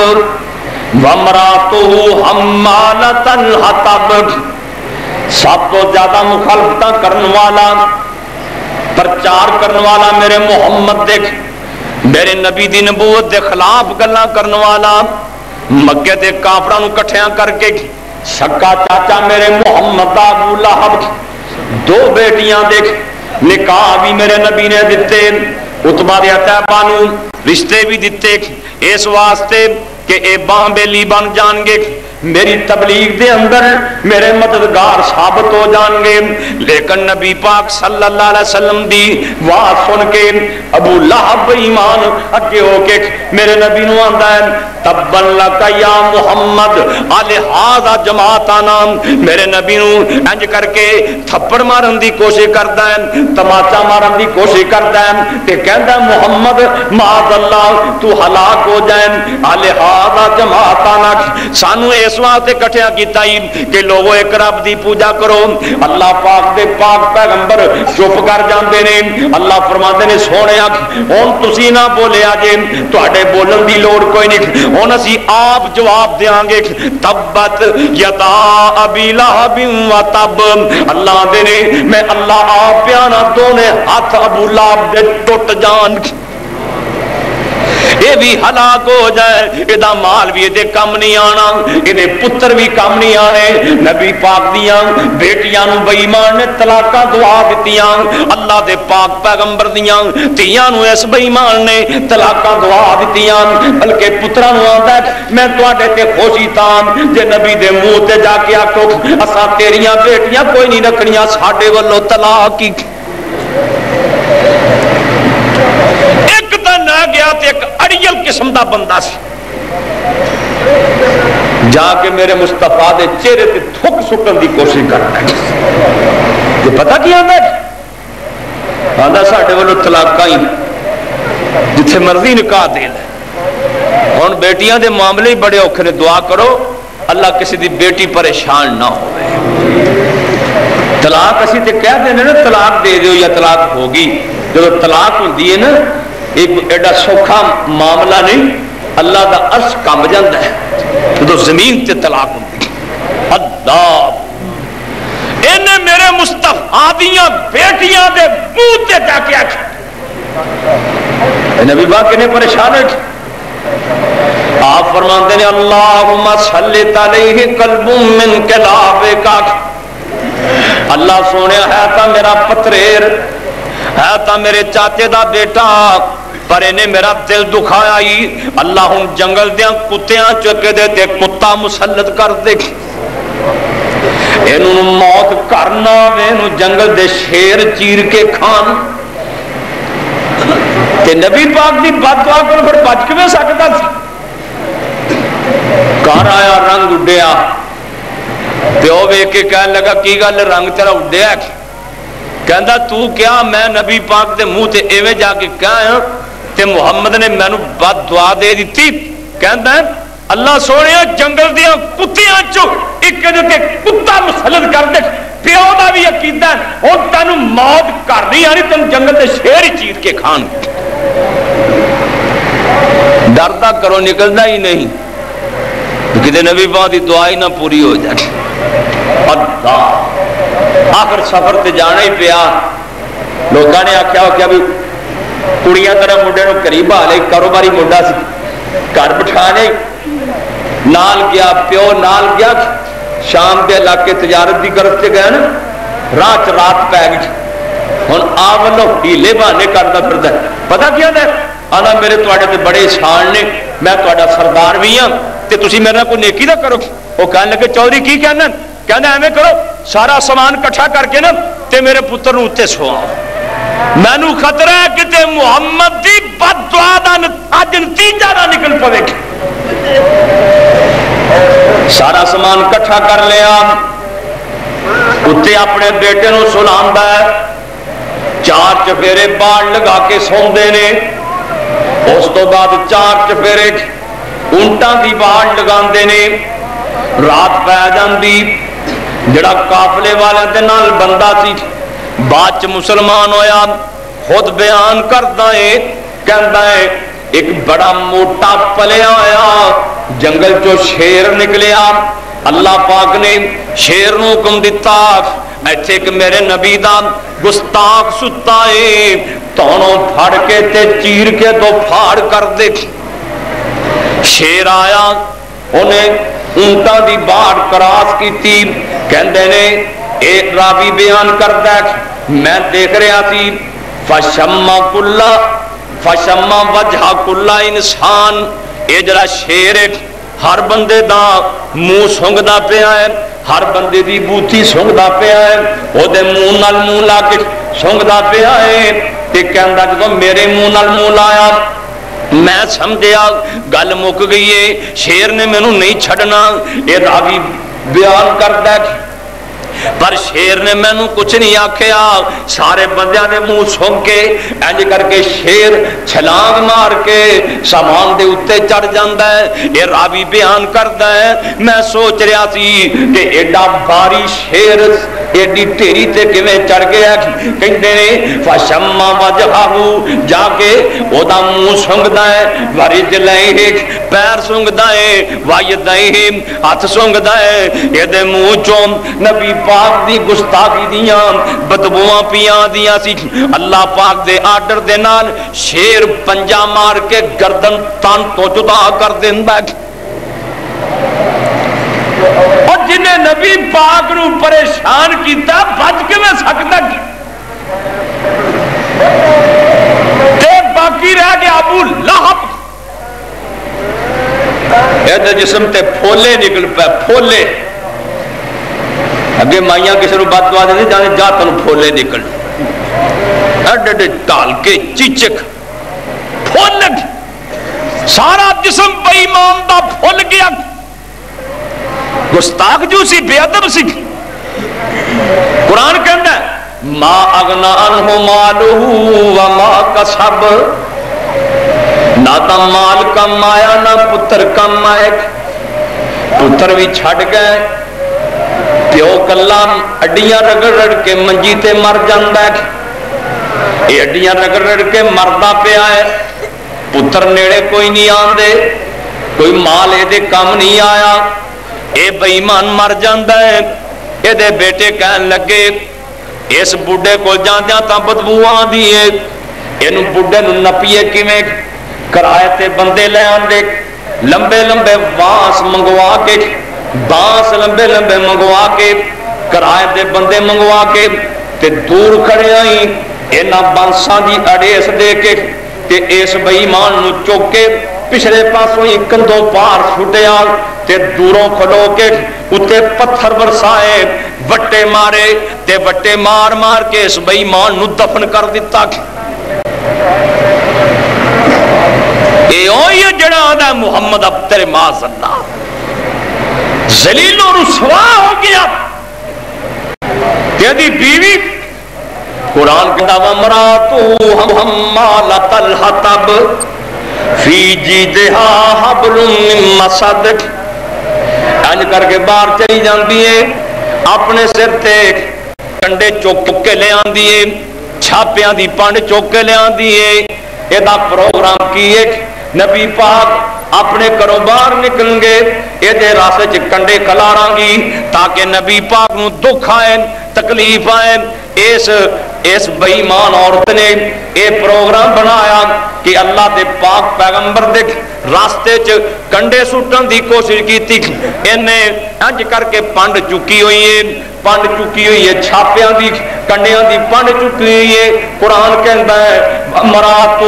وامرأتہ حمالۃ الحطب سب تو زیادہ مخالفتاں کرنے والا پرچار کرنے والا میرے محمد دیکھ میرے نبی دی نبوت دے خلاف گلاں کرنے والا مکے دے کافراں نو کٹھیاں کر کے سکا چاچا میرے محمد دا ابو لہب دو بیٹیاں دیکھ نکاح بھی میرے نبی نے دیتے عتبہ دے عتبہ نو رشتے بھی دیتے اس واسطے کہ اے باں بیلی بن جان گے میری تبلیغ دے اندر میرے مددگار ثابت ہو جان گے. لیکن نبی پاک صلی اللہ علیہ وسلم دی واہ سن کے ابو لہب ایمان اگے ہو کے میرے نبی نو آندا ہے تبن لک یا محمد الہذا جماعتنا. میرے نبی نو انج کر کے تھپڑ مارن دی کوشش کردا ہے, تماچا مارن دی کوشش کردا ہے تے کہندا محمد معاذ اللہ تو ہلاک ہو جائے. الہذا جماعتنا سانو اس واسطے کٹھیا کیتا ہی کہ لوگو ایک رب دی پوجا کرو. اللہ پاک دے پاک پیغمبر چپ کر جاندے نے. اللہ فرماندے نے سونیا ہن تسی نہ بولیا جے, تواڈے بولن دی لوڑ کوئی نہیں, ہن اسی آپ جواب دیاں گے تبت یدا ابی لہب و تب. اللہ دے نے میں اللہ آپ پیانا دونے ہاتھ ابو لہب دے ٹوٹ جان, یہ بھی ہلاک ہو جائے, یہ مال بھی یہ کم نہیں آنا, یہ پتر بھی کم نہیں آنے. نبی پاک دیاں بیٹیاں نو بے ایمان نے طلاقاں دعا دتیاں, اللہ دے پاک پیغمبر دیاں تیاں نو اس بے ایمان نے طلاقاں دعا دتیاں. بلکہ پتراں نو آندا ہے میں تواڈے تے خوشی تاں جے نبی دے منہ تے جا کے آکھو اساں تیریاں بیٹیاں کوئی نہیں رکھنیاں, ساڈے والوں طلاق ہی. ایک تا نہ گیا تے ایک اڑیل قسم دا بندہ سی, جا کے میرے مصطفیٰ دے چہرے تے تھک سٹن دی کوشش کرتا ہے. یہ پتہ کی آندا ہے, آندا ساڈے والوں طلاقاں ہی جتھے مرضی نکاح دے لے. ہن بیٹیاں دے معاملے ہی بڑے اوکھے نے, دعا کرو اللہ کسی دی بیٹی پریشان نہ ہوئے. طلاق اسی تے کہہ دینے نا طلاق دے دیو یا طلاق ہوگی, جب طلاق ہوندی ہے نا ایک ایڈا سوکھا معاملہ نہیں, اللہ دا عرش کمب جاندا ہے تو زمین تے طلاق ہوندی. اللہ انہیں میرے مصطفیٰ دیاں بیٹیاں دے منہ تے جا کے آکھیا نبی پاک کنے پریشان ہے. آپ فرماتے ہیں اللہم سلط علیہ قلب من کلابک, اللہ سونے ہے تا میرا پتریر ہے تا میرے چاچے دا بیٹا پر انہیں میرا دل دکھایا ہی, اللہ ہم جنگل دیاں کتیاں چکے دے تے کتا مسلط کر دے, انہوں موت کرنا وے انہوں جنگل دے شیر چیر کے کھان. تے نبی پاک دی بات دعا کرو پھر بچ کے میں سکتا تھی. کار آیا رنگ اڈیا تے او ویکھ کے کہنے لگا کی گل رنگ تیرا اڈیا, کہندا تو کیا میں نبی پاک دے منہ تے ایویں جا کے کہا تے محمد نے مینوں بد دعا دے دیتی. کہندا اللہ سونے جنگل دیاں کتیاں چوں ایک تے کتا مسلط کر دے, پیو دا بھی عقیدہ ہے ہن تینوں موت کرنی آنی, تینوں جنگل دے شیر ہی چیر کے کھان. ڈردا کرو نکلدا ہی نہیں کتے نبی پاک دی دعا ہی نہ پوری ہو جائے. اللہ آخر سفر تے جانا ہی پیا. لوگاں نے آکھیا کہ ابھی کڑیاں طرح منڈے نو قریب آ لے, کاروباری منڈا سی, گھر بٹھانے نال گیا, پیو نال گیا, شام دے علاقے تجارت دی غرض تے گیا نا, راہ چ رات پی گئی. ہن آ ولو ہیلے بہانے کردا پھردا, پتہ کیا ہے آنا میرے تواڈے تے بڑے احسان نے, میں تواڈا سردار بھی ہاں تے تسی میرے نال کوئی نیکی نہ کرو. وہ کہنے لگے چودھری کی کہنا, کہنا ایویں کرو سارا سامان کٹھا کر کے نا تے میرے پتر نو اتنے سواؤ, مینوں خطرہ ہے کہ محمد دی بد دعا دا اج نتیجہ نہ نکل پوے. سارا سامان کٹھا کر لیا, اتنے اپنے بیٹے نو سلاندا ہے, 4 چفیرے باڑ لگا کے سوندے نے. اس تو بعد 4 چفیرے اونٹاں دی باڑ لگاندے نے. رات پی جاندی, جڑا قافلے والے دے نال بندہ سی بعد چ مسلمان ہویا, خود بیان کردا ہے, کہندا ہے ایک بڑا موٹا پلیا آیا, جنگل چو شیر نکلیا. اللہ پاک نے شیر نو حکم دیتا ایتھے کہ میرے نبی دا گستاخ ستا ہے, تونوں پھڑ کے تے چیر کے دو پھاڑ کر دے. شیر آیا, انہیں اونٹاں دی باڑ کراس کیتی. کہندے نے ایک راوی بیان کردا ہے میں دیکھ رہا سی فشما وجہ کلا انسان, اے جڑا شیر ہر بندے دا منہ سونگدا پیا ہے، ہر بندے دی بوتھی سونگدا پیا ہے، او دے منہ نال منہ لا کے سونگدا پیا ہے تے کہندا جدوں میرے منہ نال منہ لایا میں سمجھیا گل مک گئی ہے، شیر نے مینوں نہیں چھڈنا، یہ راوی بیان کردا ہے پر شیر نے مینوں کچھ نہیں آکھیا، سارے بندیاں نے منہ سونگ کے انج کر کے شیر چھلانگ مار کے سامان دے اتے چڑھ جاندا ہے۔ یہ راوی بیان کردا ہے میں سوچ رہا سی کہ ایڈا باری شیر ایڈی ٹیری تے کیویں چڑھ گیا، کہندے نے فشما وجہہو جا کے او دا منہ سونگدا ہے، ورجلہ پیر سونگدا ہے، وایدہ ہاتھ سونگدا ہے، یہ دے منہ چوں نبی پاک دی گستاخی دیاں بدبواں پیاں دیاں سی۔ اللہ پاک دے آرڈر دے نال شیر پنجا مار کے گردن تن تو جدا کر دیندا ہے، اور جنہیں نبی پاک نو پریشان کیتا بچ کے میں سکتا تے باقی رہ گیا ابو لہب، یہ جسم تے پھولے نکل پہ پھولے، اگے مائیاں کسی نے بات دعا دے جانے جا تنو پھولے نکل اڈے ٹال کے چیچک پھول لگ، سارا جسم بے ایمان دا پھول گیا، گستاخ جو سی بے ادب سی۔ قرآن کہتا ہے ما اغنا عنہ مالہ وما کسب، نہ تا مال کم آیا نہ پتر کم آئے، پتر بھی چھڑ گئے، پیو کلا اڈیاں رگڑ رڑ کے منجی تے مر جاندا ہے، یہ اڈیاں رگڑ رڑ کے مردا پیا ہے، پتر نیڑے کوئی نہیں آندے، کوئی مال اے دے کم نہیں آیا، اے بے ایمان مر جاندا ہے۔ اے دے بیٹے کہن لگے اس بڈھے کو جاندیاں تاں بدبو آندی ہے، اینو بڈھے نو نپیے کیویں، کرائے تے بندے لے آندے، لمبے لمبے بانس منگوا کے، بانس لمبے لمبے منگوا کے، کرائے دے بندے منگوا کے تے دور کھڑے آئیں، اینا بانساں دی اڑیس دے کے تے اس بے ایمان نو چوکے پچھلے پاسوں ہی کندھوں پار چھٹیا تے دوروں کھلو کے اتے پتھر برسائے، وٹے مارے تے وٹے مار مار کے اس بے ایمان نو دفن کر دیتا۔ اے اوہی جڑا آدھا محمد اب تیرے معاذ اللہ ذلیل و رسوا ہو گیا، تیری بیوی قرآن کہتا وَمْرَاتُهُ حَمَّالَةَ الْحَطَبِ فِي جِيدِهَا حَبْلٌ مِّن مَّسَدٍ، انج کر کے باہر چلی جاندی ہے، اپنے سر تے کنڈے چوک کے لے آندی ہے، چھاپیاں دی پانڈ چوک کے لے آندی ہے، ایدہ پروگرام کیے نبی پاک اپنے گھروں باہر نکلیں گے، ایدے راستے چ کنڈے کھلاراں گی تاکہ نبی پاک نو دکھ آئے تکلیف آئے۔ اس بے ایمان عورت نے اے پروگرام بنایا کہ اللہ دے پاک پیغمبر دے راستے چ کنڈے سٹن دی کوشش کی تھی، انہیں انج کر کے پانڈ چکی ہوئی ہے، پانڈ چکی ہوئی ہے، چھاپیاں دی کنڈیاں دی پانڈ چکی ہوئی ہے۔ قرآن کہندا ہے امراتہ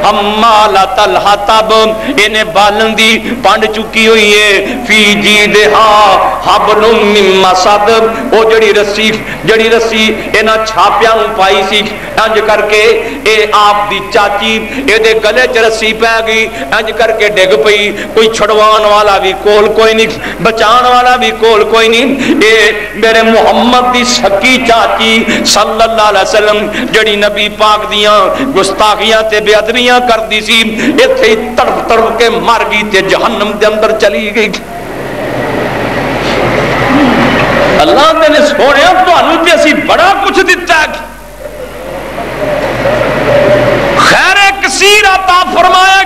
حمالۃ الحطب، انہیں بالن دی پانڈ چکی ہوئی ہے، فی جیدہا حبل من مسد، وہ جڑی رسی انہاں چھاپیاں نوں پائی سی، انج کر کے اے آپ دی چاچی اے دے گلے چ رسی پہ گئی، انج کر کے ڈگ پئی، کوئی چھڑوان والا بھی کول کوئی نہیں، بچان والا بھی کول کوئی نہیں، اے میرے محمد دی سکی چاچی صلی اللہ علیہ وسلم جڑی نبی پاک دیاں گستاخیاں تے بے ادبیاں کر دی سی، ایتھے تڑپ تڑپ کے مر گئی تے جہنم دے اندر چلی گئی۔ اللہ نے سونے تو انہوں تے اسی بڑا کچھ دیتا ہے، خیر کثیر عطا فرمایا،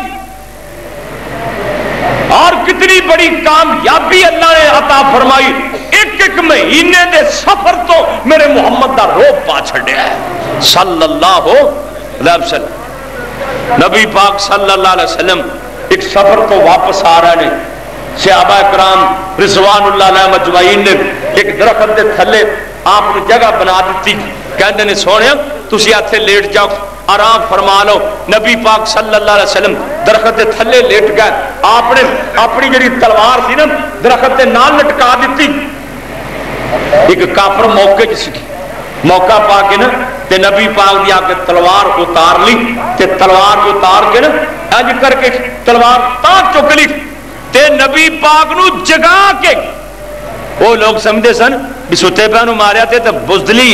اور کتنی بڑی کامیابی اللہ نے عطا فرمائی، ایک ایک مہینے دے سفر تو میرے محمد دا روپ پا چھڑیا ہے صلی اللہ علیہ وسلم۔ نبی پاک صلی اللہ علیہ وسلم ایک سفر تو واپس آ رہے ہیں، صحابہ کرام رضوان اللہ علیہ مجمعین نے ایک درخت دے تھلے آپ نے جگہ بنا دیتی، کہندے نے سونے تسی آتے لیٹ جاؤ آرام فرما لو۔ نبی پاک صلی اللہ علیہ وسلم درخت کے تھلے لیٹ گئے. آپ نے اپنی جڑی تلوار سی نا درخت کے نال لٹکا دیتی. ایک کافر موقع سی موقع پا کے نا تے نبی پاک دی آ کے تلوار اتار لی تے تلوار اتار کے نا اج کر کے تلوار تا چک لی تے نبی پاک نو جگا کے. وہ لوگ سمجھتے سن بھی ستے پہ نو ماریا تے بزدلی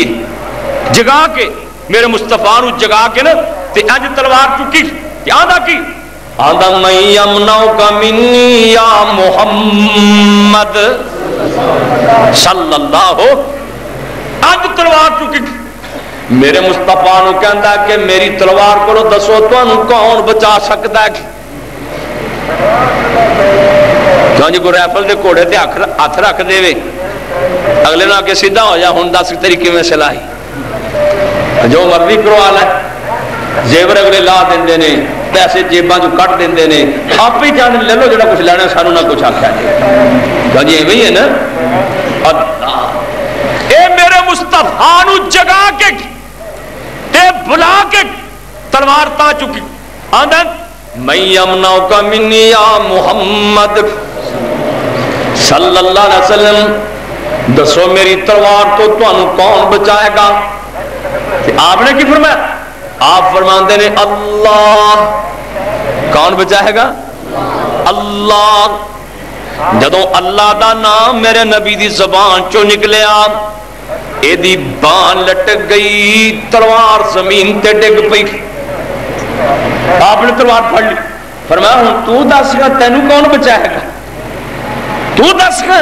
جگا کے میرے مصطفیٰ نو جگا کے نا تے اج تلوار چکی. آدھا کی آدھا میں یمنعک منی یا محمد صلی اللہ اج تلوار چکی. میرے مصطفیٰ نو کہندا کہ میری تلوار کو دسو تانوں کون بچا سکتا ہے. کیوں جی کوئی رائفل دے گھوڑے تے ہاتھ رکھ دے وے اگلے نو آگے سیدھا ہو جا ہن دس تیری کیویں سلائی. جو مرضی کروا لے زیور اگلے لا دیندے نے پیسے جیباں چوں کٹ دیندے نے آپ ہی جان لے لو جڑا کچھ لینا سانوں نہ کچھ آکھیا جی. جی ایویں ہی ہے نا. اے میرے مصطفیٰ نو جگا کے تے بلا کے تلوار تا چکی. آندا میں یمنعک منی یا محمد صلی اللہ علیہ وسلم دسو میری تلوار تو تانوں کون بچائے گا. آپ نے کی فرمایا؟ آپ فرماندے نے اللہ. کون بچائے گا؟ اللہ. جدوں اللہ دا نام میرے نبی دی زبان چوں نکلیا اے دی بان لٹک گئی تلوار زمین تے ڈگ پئی. آپ نے تلوار پھڑ لی. فرمایا ہن تو دس گا تینوں کون بچائے گا. تو دس گا.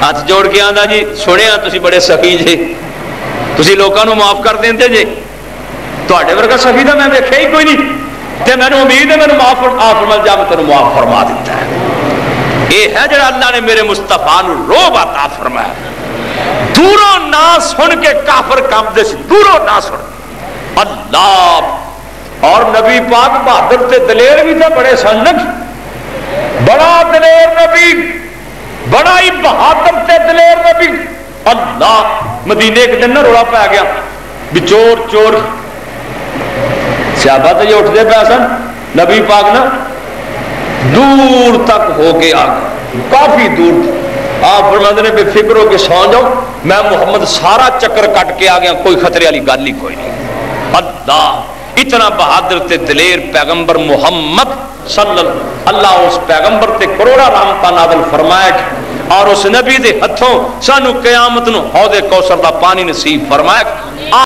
ہاتھ جوڑ کے آندا جی سنیا تسی بڑے سخی جے تسی لوکاں نو معاف کر دیندے جے. تواڈے ورگا سخی دا میں ویکھیا ہی کوئی نہیں تے مینوں امید ہے مینوں معاف فرما جا میں تینوں معاف فرما دیتا ہے. یہ ہے جڑا اللہ نے میرے مصطفیٰ نو روب عطا فرمایا. دوروں نہ سن کے کافر کامدے سی دوروں نہ سن اللہ. اور نبی پاک بہادر تے دلیر بھی تھے بڑے سن. بڑا دلیر نبی بڑا ہی بہادر تے دلیر نبی اللہ. مدینے ایک دن نہ روڑا پہ گیا بھی چور چور. صحابہ تو یہ اٹھتے پہ سن. نبی پاک نا دور تک ہو کے آ گئے کافی دور. آپ فرماتے نے بے فکر ہو کے سو جاؤ میں محمد سارا چکر کٹ کے آ گیا کوئی خطرے والی گل ہی کوئی نہیں. اللہ اتنا بہادر تے دلیر پیغمبر محمد صلی اللہ اس پیغمبر تے کروڑا رحمتاں نازل فرمائے اور اس نبی دے ہتھوں سانو قیامت نو حوض کوثر دا پانی نصیب فرمائے.